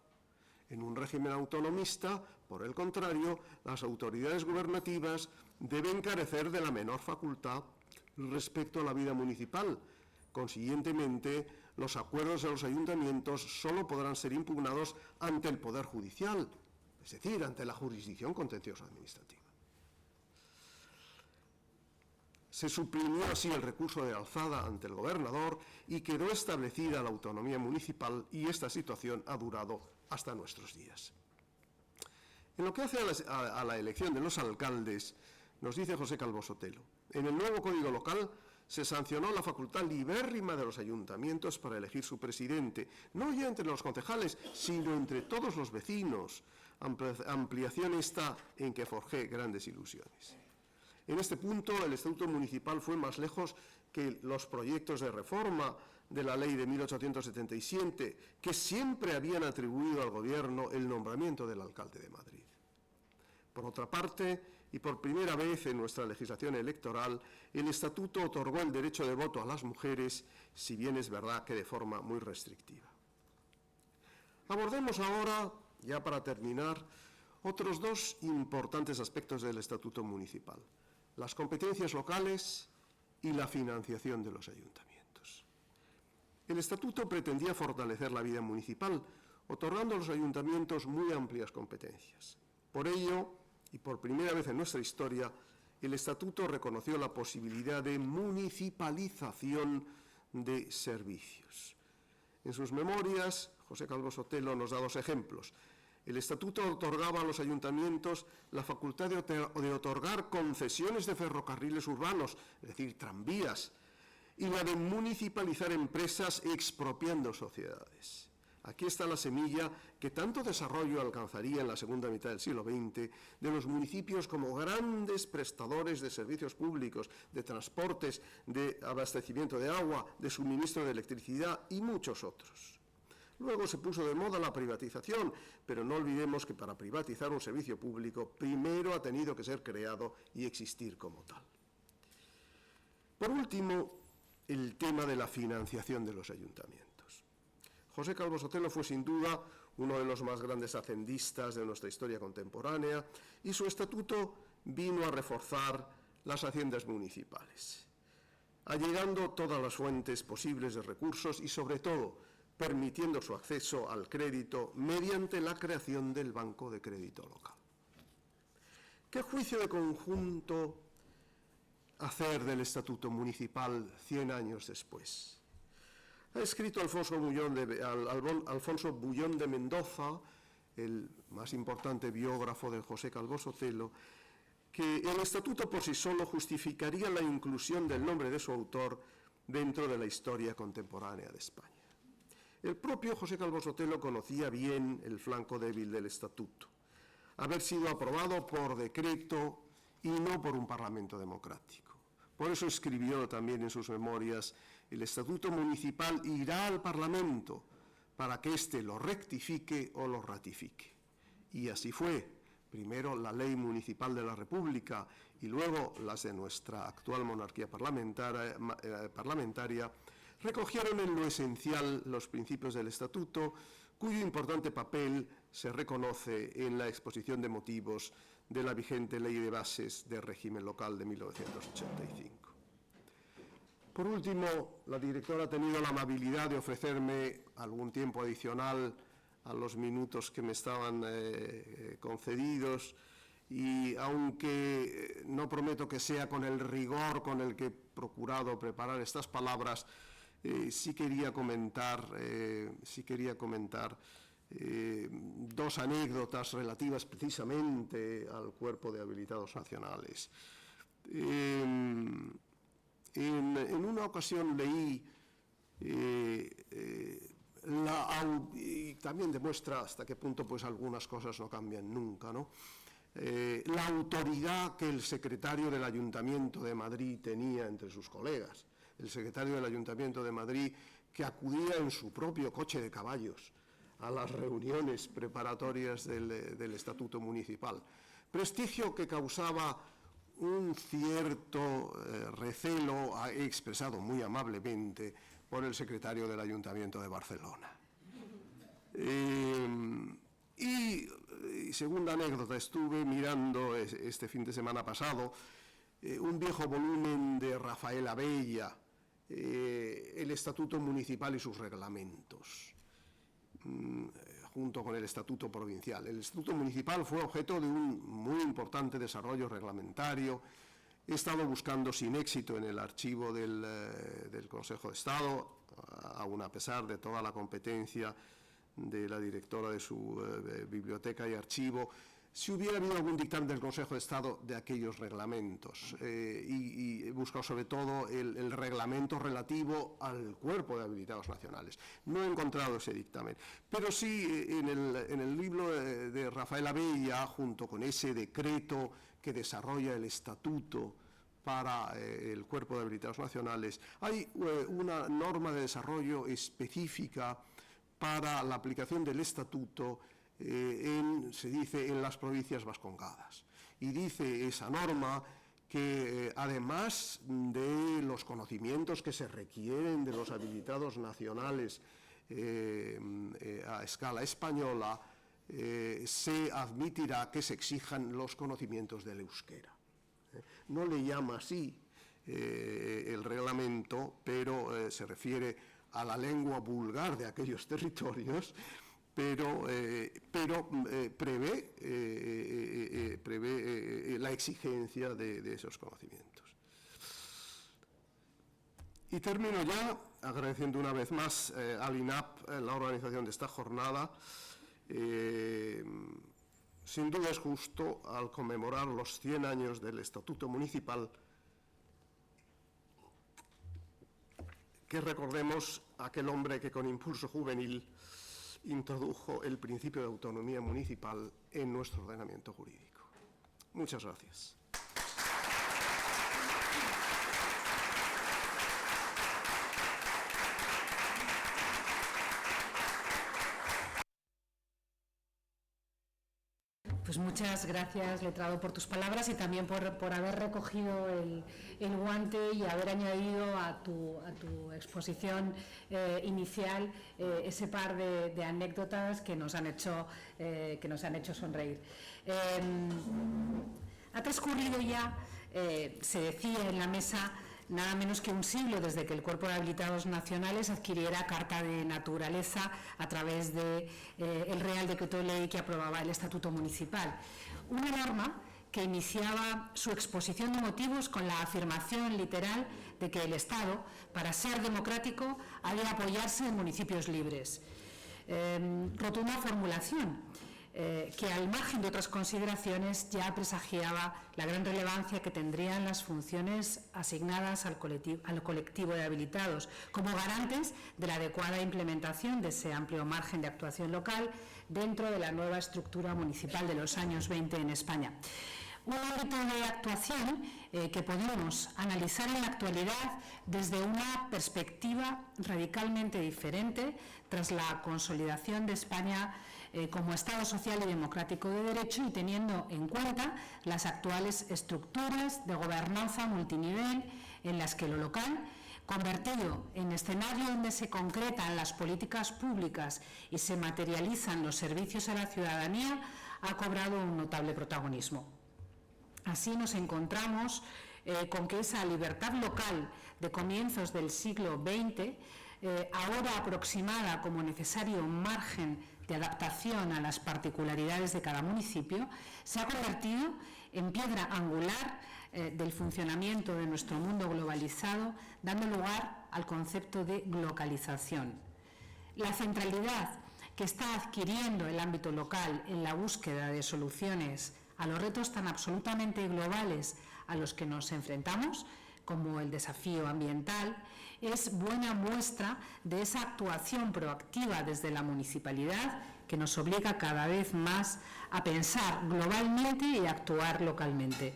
En un régimen autonomista, por el contrario, las autoridades gubernativas deben carecer de la menor facultad respecto a la vida municipal. Consiguientemente, los acuerdos de los ayuntamientos solo podrán ser impugnados ante el Poder Judicial, es decir, ante la jurisdicción contenciosa administrativa. Se suprimió así el recurso de alzada ante el gobernador y quedó establecida la autonomía municipal, y esta situación ha durado hasta nuestros días. En lo que hace a la elección de los alcaldes, nos dice José Calvo Sotelo, en el nuevo Código Local se sancionó la facultad libérrima de los ayuntamientos para elegir su presidente, no ya entre los concejales, sino entre todos los vecinos, ampliación esta en que forjé grandes ilusiones. En este punto, el Estatuto Municipal fue más lejos que los proyectos de reforma de la Ley de 1877, que siempre habían atribuido al Gobierno el nombramiento del alcalde de Madrid. Por otra parte, y por primera vez en nuestra legislación electoral, el Estatuto otorgó el derecho de voto a las mujeres, si bien es verdad que de forma muy restrictiva. Abordemos ahora, ya para terminar, otros dos importantes aspectos del Estatuto Municipal: las competencias locales y la financiación de los ayuntamientos. El Estatuto pretendía fortalecer la vida municipal, otorgando a los ayuntamientos muy amplias competencias. Por ello, y por primera vez en nuestra historia, el Estatuto reconoció la posibilidad de municipalización de servicios. En sus memorias, José Calvo Sotelo nos da dos ejemplos. El Estatuto otorgaba a los ayuntamientos la facultad de otorgar concesiones de ferrocarriles urbanos, es decir, tranvías, y la de municipalizar empresas expropiando sociedades. Aquí está la semilla que tanto desarrollo alcanzaría en la segunda mitad del siglo XX de los municipios como grandes prestadores de servicios públicos, de transportes, de abastecimiento de agua, de suministro de electricidad y muchos otros. Luego se puso de moda la privatización, pero no olvidemos que para privatizar un servicio público primero ha tenido que ser creado y existir como tal. Por último, el tema de la financiación de los ayuntamientos. José Calvo Sotelo fue sin duda uno de los más grandes hacendistas de nuestra historia contemporánea y su estatuto vino a reforzar las haciendas municipales. allegando todas las fuentes posibles de recursos y, sobre todo, permitiendo su acceso al crédito mediante la creación del Banco de Crédito Local. ¿Qué juicio de conjunto hacer del Estatuto Municipal 100 años después? Ha escrito Alfonso Bullón de Mendoza, el más importante biógrafo de José Calvo Sotelo, que el Estatuto por sí solo justificaría la inclusión del nombre de su autor dentro de la historia contemporánea de España. El propio José Calvo Sotelo conocía bien el flanco débil del Estatuto, haber sido aprobado por decreto y no por un Parlamento democrático. Por eso escribió también en sus memorias: el Estatuto Municipal irá al Parlamento para que éste lo rectifique o lo ratifique. Y así fue. Primero la Ley Municipal de la República y luego las de nuestra actual monarquía parlamentaria recogieron en lo esencial los principios del Estatuto, cuyo importante papel se reconoce en la exposición de motivos de la vigente Ley de Bases de Régimen Local de 1985. Por último, la directora ha tenido la amabilidad de ofrecerme algún tiempo adicional a los minutos que me estaban concedidos, y aunque no prometo que sea con el rigor con el que he procurado preparar estas palabras, sí quería comentar dos anécdotas relativas precisamente al Cuerpo de Habilitados Nacionales. En una ocasión leí, y también demuestra hasta qué punto pues algunas cosas no cambian nunca, ¿no? La autoridad que el secretario del Ayuntamiento de Madrid tenía entre sus colegas. El secretario del Ayuntamiento de Madrid, que acudía en su propio coche de caballos a las reuniones preparatorias del Estatuto Municipal. Prestigio que causaba un cierto recelo, expresado muy amablemente por el secretario del Ayuntamiento de Barcelona. Y segunda anécdota, estuve mirando este fin de semana pasado un viejo volumen de Rafael Abella, el Estatuto Municipal y sus reglamentos, junto con el Estatuto Provincial. El Estatuto Municipal fue objeto de un muy importante desarrollo reglamentario. He estado buscando sin éxito en el archivo del Consejo de Estado, aun a pesar de toda la competencia de la directora de su biblioteca y archivo, si hubiera habido algún dictamen del Consejo de Estado de aquellos reglamentos. Y he buscado sobre todo el reglamento relativo al Cuerpo de Habilitados Nacionales. No he encontrado ese dictamen, pero sí en el libro de Rafael Abella, junto con ese decreto que desarrolla el Estatuto para el Cuerpo de Habilitados Nacionales, hay una norma de desarrollo específica para la aplicación del Estatuto se dice en las provincias vascongadas. Y dice esa norma que además de los conocimientos que se requieren de los habilitados nacionales a escala española, se admitirá que se exijan los conocimientos del euskera. No le llama así el reglamento, pero se refiere a la lengua vulgar de aquellos territorios, pero prevé la exigencia de esos conocimientos. Y termino ya agradeciendo una vez más al INAP la organización de esta jornada. Sin duda es justo, al conmemorar los 100 años del Estatuto Municipal, que recordemos a aquel hombre que con impulso juvenil introdujo el principio de autonomía municipal en nuestro ordenamiento jurídico. Muchas gracias. Pues muchas gracias, letrado, por tus palabras y también por haber recogido el guante y haber añadido a tu exposición inicial ese par de anécdotas que nos han hecho sonreír. Ha transcurrido ya, se decía en la mesa, nada menos que un siglo desde que el Cuerpo de Habilitados Nacionales adquiriera carta de naturaleza a través del Real Decreto Ley que aprobaba el Estatuto Municipal. Una norma que iniciaba su exposición de motivos con la afirmación literal de que el Estado, para ser democrático, ha de apoyarse en municipios libres. Rotunda formulación que, al margen de otras consideraciones, ya presagiaba la gran relevancia que tendrían las funciones asignadas al colectivo de habilitados como garantes de la adecuada implementación de ese amplio margen de actuación local dentro de la nueva estructura municipal de los años 20 en España. Un ámbito de actuación que podemos analizar en la actualidad desde una perspectiva radicalmente diferente tras la consolidación de España como Estado social y democrático de derecho y teniendo en cuenta las actuales estructuras de gobernanza multinivel en las que lo local, convertido en escenario donde se concretan las políticas públicas y se materializan los servicios a la ciudadanía, ha cobrado un notable protagonismo. Así nos encontramos con que esa libertad local de comienzos del siglo XX, ahora aproximada como necesario margen de adaptación a las particularidades de cada municipio, se ha convertido en piedra angular del funcionamiento de nuestro mundo globalizado, dando lugar al concepto de glocalización. La centralidad que está adquiriendo el ámbito local en la búsqueda de soluciones a los retos tan absolutamente globales a los que nos enfrentamos, como el desafío ambiental, es buena muestra de esa actuación proactiva desde la municipalidad que nos obliga cada vez más a pensar globalmente y a actuar localmente.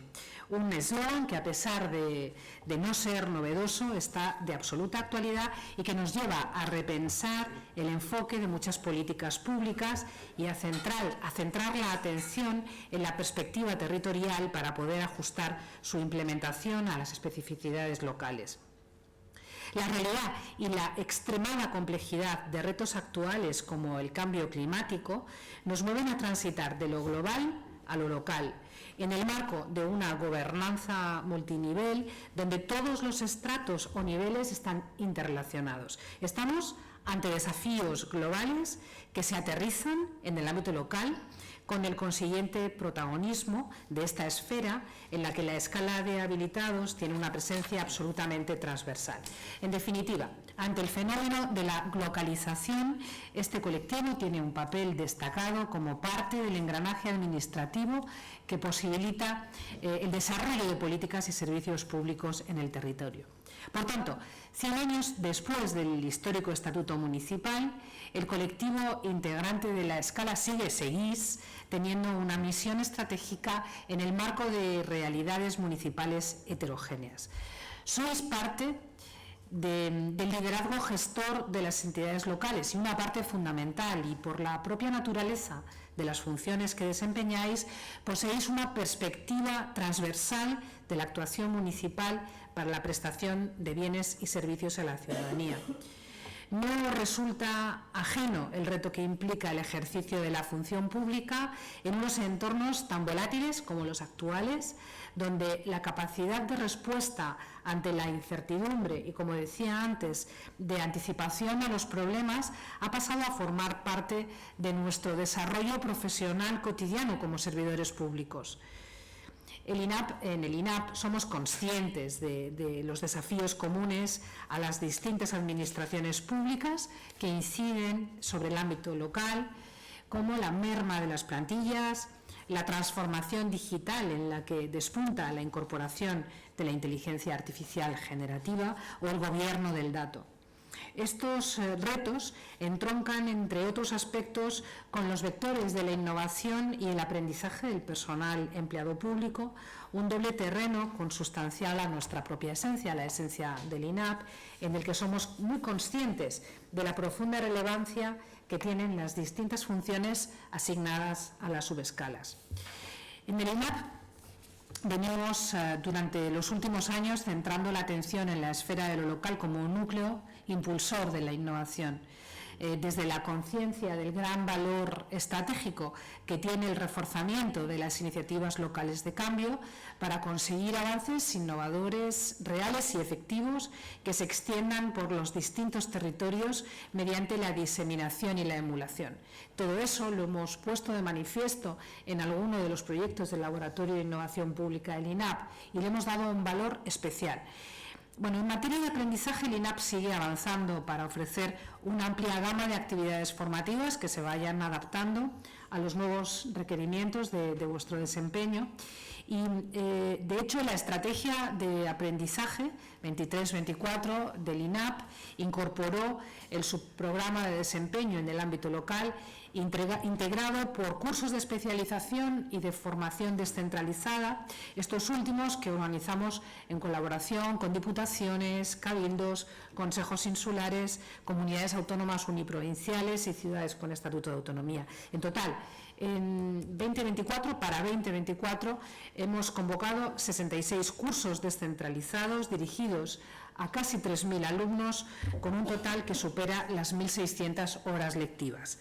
Un eslogan que, a pesar de no ser novedoso, está de absoluta actualidad y que nos lleva a repensar el enfoque de muchas políticas públicas y a centrar la atención en la perspectiva territorial para poder ajustar su implementación a las especificidades locales. La realidad y la extremada complejidad de retos actuales como el cambio climático nos mueven a transitar de lo global a lo local, en el marco de una gobernanza multinivel donde todos los estratos o niveles están interrelacionados. Estamos ante desafíos globales que se aterrizan en el ámbito local con el consiguiente protagonismo de esta esfera en la que la escala de habilitados tiene una presencia absolutamente transversal. En definitiva, ante el fenómeno de la glocalización, este colectivo tiene un papel destacado como parte del engranaje administrativo que posibilita el desarrollo de políticas y servicios públicos en el territorio. Por tanto, 100 años después del histórico Estatuto Municipal, el colectivo integrante de la escala seguís teniendo una misión estratégica en el marco de realidades municipales heterogéneas. Sois parte del liderazgo gestor de las entidades locales y una parte fundamental, y por la propia naturaleza de las funciones que desempeñáis, poseéis una perspectiva transversal de la actuación municipal para la prestación de bienes y servicios a la ciudadanía. No resulta ajeno el reto que implica el ejercicio de la función pública en unos entornos tan volátiles como los actuales, donde la capacidad de respuesta ante la incertidumbre y, como decía antes, de anticipación a los problemas ha pasado a formar parte de nuestro desarrollo profesional cotidiano como servidores públicos. En el INAP somos conscientes de los desafíos comunes a las distintas administraciones públicas que inciden sobre el ámbito local, como la merma de las plantillas, la transformación digital en la que despunta la incorporación de la inteligencia artificial generativa o el gobierno del dato. Estos retos entroncan, entre otros aspectos, con los vectores de la innovación y el aprendizaje del personal empleado público, un doble terreno consustancial a nuestra propia esencia, la esencia del INAP, en el que somos muy conscientes de la profunda relevancia que tienen las distintas funciones asignadas a las subescalas. En el INAP venimos durante los últimos años centrando la atención en la esfera de lo local como un núcleo impulsor de la innovación. desde la conciencia del gran valor estratégico que tiene el reforzamiento de las iniciativas locales de cambio para conseguir avances innovadores, reales y efectivos que se extiendan por los distintos territorios mediante la diseminación y la emulación. Todo eso lo hemos puesto de manifiesto en alguno de los proyectos del Laboratorio de Innovación Pública del INAP y le hemos dado un valor especial. Bueno, en materia de aprendizaje, el INAP sigue avanzando para ofrecer una amplia gama de actividades formativas que se vayan adaptando a los nuevos requerimientos de vuestro desempeño. Y, de hecho, la estrategia de aprendizaje 23-24 del INAP incorporó el subprograma de desempeño en el ámbito local, integrado por cursos de especialización y de formación descentralizada, estos últimos que organizamos en colaboración con diputaciones, cabildos, consejos insulares, comunidades autónomas uniprovinciales y ciudades con estatuto de autonomía. En total, en 2024, para 2024, hemos convocado 66 cursos descentralizados dirigidos a casi 3.000 alumnos, con un total que supera las 1.600 horas lectivas.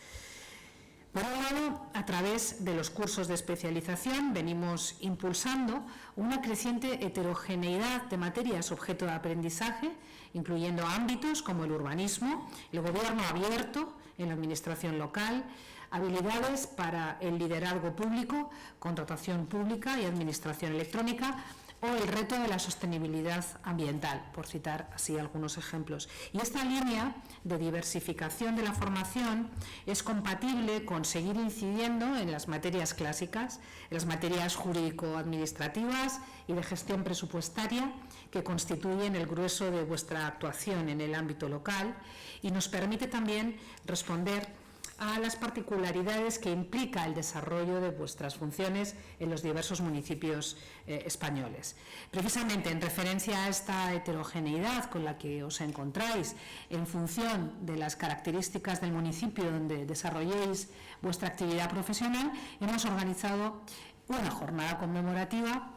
Por un lado, a través de los cursos de especialización venimos impulsando una creciente heterogeneidad de materias objeto de aprendizaje, incluyendo ámbitos como el urbanismo, el gobierno abierto en la administración local, habilidades para el liderazgo público, contratación pública y administración electrónica, o el reto de la sostenibilidad ambiental, por citar así algunos ejemplos. Y esta línea de diversificación de la formación es compatible con seguir incidiendo en las materias clásicas, en las materias jurídico-administrativas y de gestión presupuestaria, que constituyen el grueso de vuestra actuación en el ámbito local, y nos permite también responder a las particularidades que implica el desarrollo de vuestras funciones en los diversos municipios españoles. Precisamente en referencia a esta heterogeneidad con la que os encontráis en función de las características del municipio donde desarrolléis vuestra actividad profesional, hemos organizado una jornada conmemorativa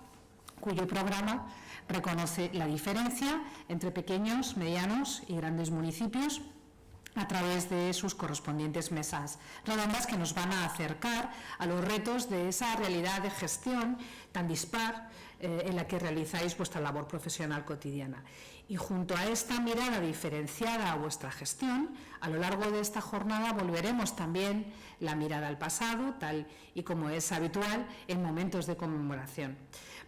cuyo programa reconoce la diferencia entre pequeños, medianos y grandes municipios a través de sus correspondientes mesas redondas que nos van a acercar a los retos de esa realidad de gestión tan dispar en la que realizáis vuestra labor profesional cotidiana. Y junto a esta mirada diferenciada a vuestra gestión, a lo largo de esta jornada volveremos también la mirada al pasado, tal y como es habitual en momentos de conmemoración.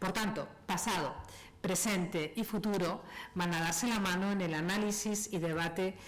Por tanto, pasado, presente y futuro van a darse la mano en el análisis y debate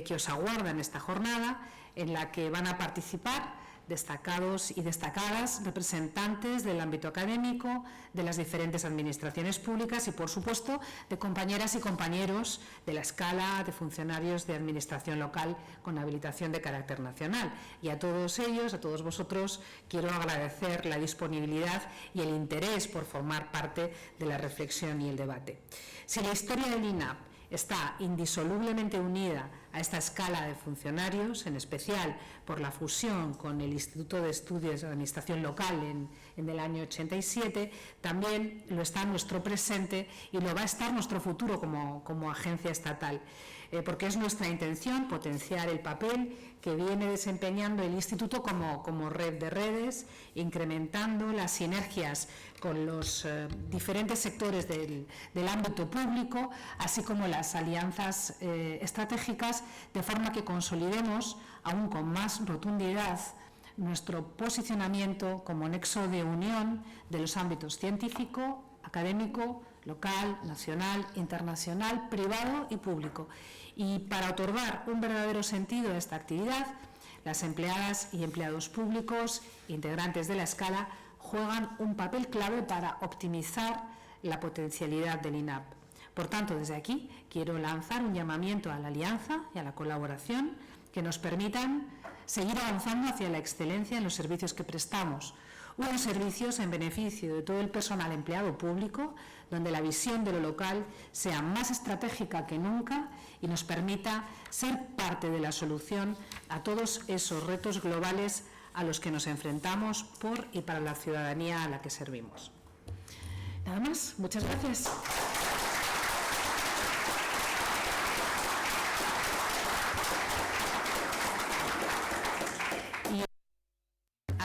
que os aguarda en esta jornada, en la que van a participar destacados y destacadas representantes del ámbito académico, de las diferentes administraciones públicas y, por supuesto, de compañeras y compañeros de la escala de funcionarios de administración local con habilitación de carácter nacional. Y a todos ellos, a todos vosotros, quiero agradecer la disponibilidad y el interés por formar parte de la reflexión y el debate. Si la historia del INAP está indisolublemente unida a esta escala de funcionarios, en especial por la fusión con el Instituto de Estudios de Administración Local en el año 87, también lo está nuestro presente y lo va a estar nuestro futuro como agencia estatal, porque es nuestra intención potenciar el papel que viene desempeñando el Instituto como red de redes, incrementando las sinergias con los diferentes sectores del ámbito público, así como las alianzas estratégicas, de forma que consolidemos aún con más rotundidad nuestro posicionamiento como nexo de unión de los ámbitos científico, académico, local, nacional, internacional, privado y público. Y para otorgar un verdadero sentido a esta actividad, las empleadas y empleados públicos, integrantes de la escala, juegan un papel clave para optimizar la potencialidad del INAP. Por tanto, desde aquí quiero lanzar un llamamiento a la alianza y a la colaboración que nos permitan seguir avanzando hacia la excelencia en los servicios que prestamos, unos servicios en beneficio de todo el personal empleado público, donde la visión de lo local sea más estratégica que nunca y nos permita ser parte de la solución a todos esos retos globales a los que nos enfrentamos por y para la ciudadanía a la que servimos. Nada más, muchas gracias.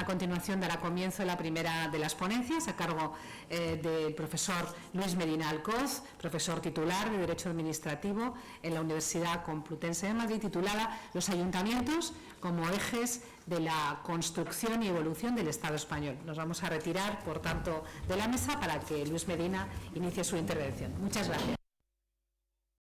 continuación dará comienzo la primera de las ponencias a cargo del profesor Luis Medina Alcoz, profesor titular de Derecho Administrativo en la Universidad Complutense de Madrid, titulada Los ayuntamientos como ejes de la construcción y evolución del Estado español. Nos vamos a retirar, por tanto, de la mesa para que Luis Medina inicie su intervención. Muchas gracias.